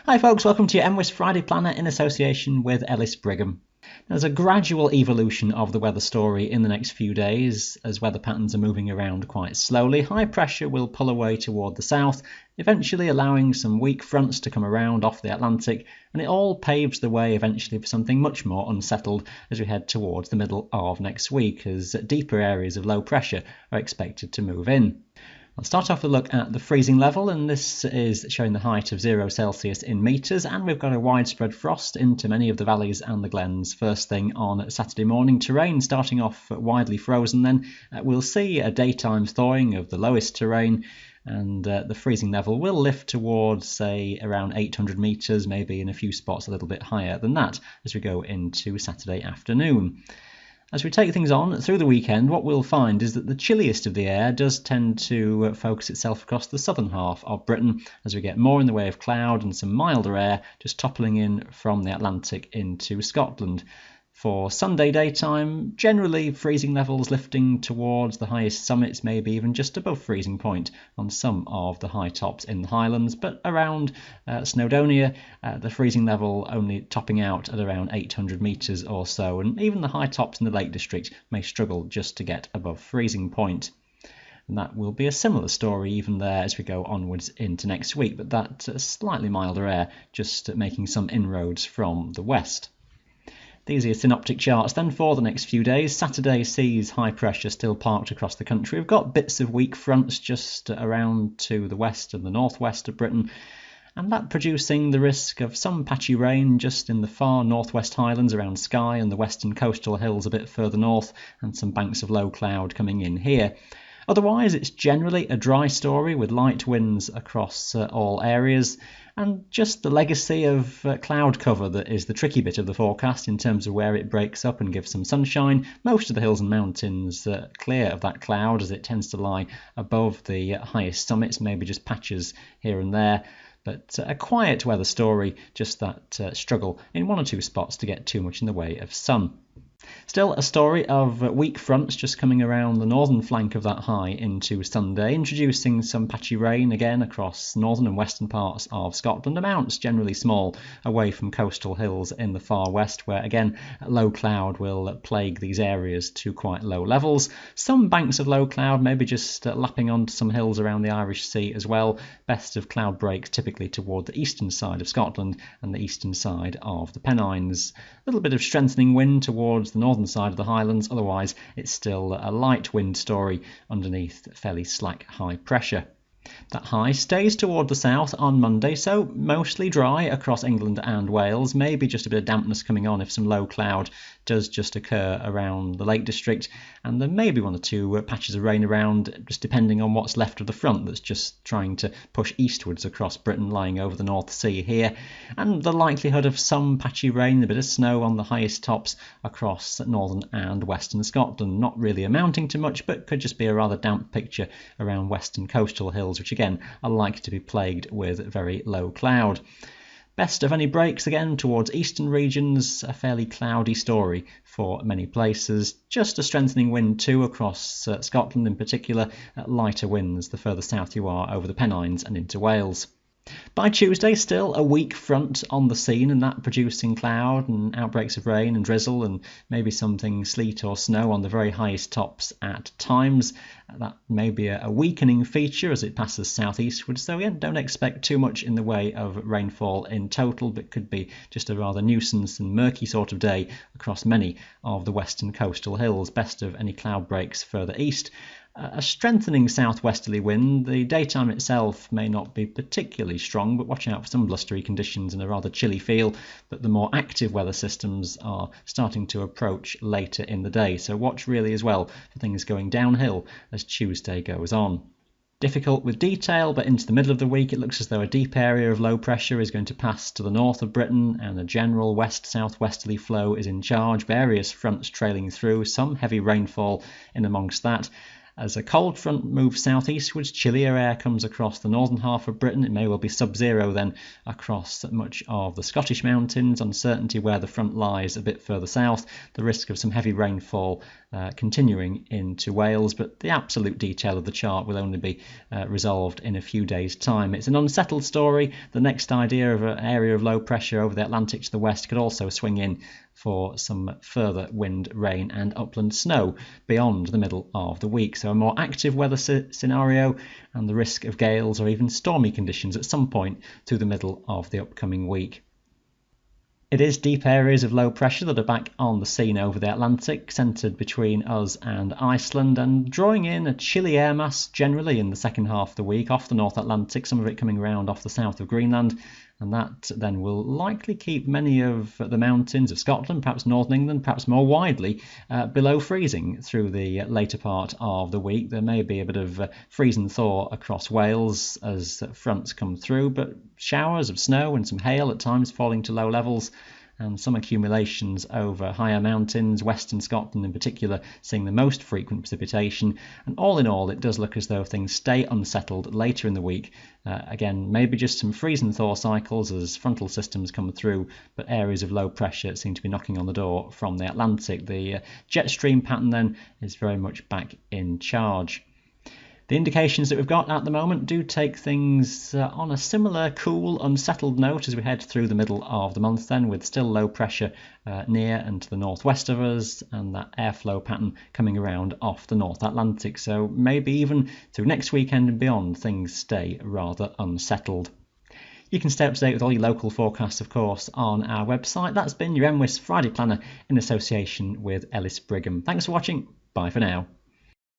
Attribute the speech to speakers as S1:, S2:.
S1: Hi folks, welcome to your MWIS Friday Planner in association with Ellis Brigham. There's a gradual evolution of the weather story in the next few days as weather patterns are moving around quite slowly. High pressure will pull away toward the south, eventually allowing some weak fronts to come around off the Atlantic, and it all paves the way eventually for something much more unsettled as we head towards the middle of next week, as deeper areas of low pressure are expected to move in. I'll start off with a look at the freezing level, and this is showing the height of 0 Celsius in metres, and we've got a widespread frost into many of the valleys and the glens first thing on Saturday morning. Terrain starting off widely frozen then. We'll see a daytime thawing of the lowest terrain, and the freezing level will lift towards, say, around 800 metres, maybe in a few spots a little bit higher than that as we go into Saturday afternoon. As we take things on through the weekend, what we'll find is that the chilliest of the air does tend to focus itself across the southern half of Britain as we get more in the way of cloud and some milder air just toppling in from the Atlantic into Scotland. For Sunday daytime, generally freezing levels lifting towards the highest summits, maybe even just above freezing point on some of the high tops in the Highlands, but around Snowdonia, the freezing level only topping out at around 800 metres or so, and even the high tops in the Lake District may struggle just to get above freezing point. And that will be a similar story even there as we go onwards into next week, but that slightly milder air just making some inroads from the west. These are your synoptic charts then for the next few days. Saturday sees high pressure still parked across the country. We've got bits of weak fronts just around to the west and the northwest of Britain, and that producing the risk of some patchy rain just in the far northwest highlands around Skye and the western coastal hills a bit further north, and some banks of low cloud coming in here. Otherwise, it's generally a dry story with light winds across all areas, and just the legacy of cloud cover that is the tricky bit of the forecast in terms of where it breaks up and gives some sunshine. Most of the hills and mountains clear of that cloud as it tends to lie above the highest summits, maybe just patches here and there. But a quiet weather story, just that struggle in one or two spots to get too much in the way of sun. Still a story of weak fronts just coming around the northern flank of that high into Sunday, introducing some patchy rain again across northern and western parts of Scotland. Amounts generally small away from coastal hills in the far west, where again low cloud will plague these areas to quite low levels. Some banks of low cloud maybe just lapping onto some hills around the Irish Sea as well. Best of cloud breaks typically toward the eastern side of Scotland and the eastern side of the Pennines. A little bit of strengthening wind towards the northern side of the Highlands, otherwise it's still a light wind story underneath fairly slack high pressure. That high stays toward the south on Monday, so mostly dry across England and Wales, maybe just a bit of dampness coming on if some low cloud does just occur around the Lake District, and there may be one or two patches of rain around, just depending on what's left of the front that's just trying to push eastwards across Britain, lying over the North Sea here, and the likelihood of some patchy rain, a bit of snow on the highest tops across northern and western Scotland, not really amounting to much, but could just be a rather damp picture around western coastal hills, which again are likely to be plagued with very low cloud. Best of any breaks again towards eastern regions, a fairly cloudy story for many places. Just a strengthening wind too across Scotland in particular, lighter winds the further south you are over the Pennines and into Wales. By Tuesday, still a weak front on the scene, and that producing cloud and outbreaks of rain and drizzle and maybe something sleet or snow on the very highest tops at times. That may be a weakening feature as it passes southeastward, so again, don't expect too much in the way of rainfall in total, but could be just a rather nuisance and murky sort of day across many of the western coastal hills. Best of any cloud breaks further east. A strengthening southwesterly wind. The daytime itself may not be particularly strong, but watch out for some blustery conditions and a rather chilly feel. But the more active weather systems are starting to approach later in the day, so watch really as well for things going downhill as Tuesday goes on. Difficult with detail, but into the middle of the week it looks as though a deep area of low pressure is going to pass to the north of Britain, and a general west-southwesterly flow is in charge, various fronts trailing through, some heavy rainfall in amongst that. As a cold front moves southeastwards, chillier air comes across the northern half of Britain. It may well be sub-zero then across much of the Scottish mountains. Uncertainty where the front lies a bit further south. The risk of some heavy rainfall continuing into Wales, but the absolute detail of the chart will only be resolved in a few days' time. It's an unsettled story. The next idea of an area of low pressure over the Atlantic to the west could also swing in for some further wind, rain and upland snow beyond the middle of the week. So a more active weather scenario and the risk of gales or even stormy conditions at some point through the middle of the upcoming week. It is deep areas of low pressure that are back on the scene over the Atlantic, centred between us and Iceland, and drawing in a chilly air mass generally in the second half of the week off the North Atlantic, some of it coming around off the south of Greenland, and that then will likely keep many of the mountains of Scotland, perhaps northern England, perhaps more widely, below freezing through the later part of the week. There may be a bit of freeze and thaw across Wales as fronts come through, but showers of snow and some hail at times falling to low levels, and some accumulations over higher mountains, western Scotland in particular, seeing the most frequent precipitation. And all in all, it does look as though things stay unsettled later in the week. Again, maybe just some freeze and thaw cycles as frontal systems come through, but areas of low pressure seem to be knocking on the door from the Atlantic. The jet stream pattern then is very much back in charge. The indications that we've got at the moment do take things on a similar cool, unsettled note as we head through the middle of the month then, with still low pressure near and to the northwest of us, and that airflow pattern coming around off the North Atlantic. So maybe even through next weekend and beyond, things stay rather unsettled. You can stay up to date with all your local forecasts, of course, on our website. That's been your NWIS Friday Planner in association with Ellis Brigham. Thanks for watching. Bye for now.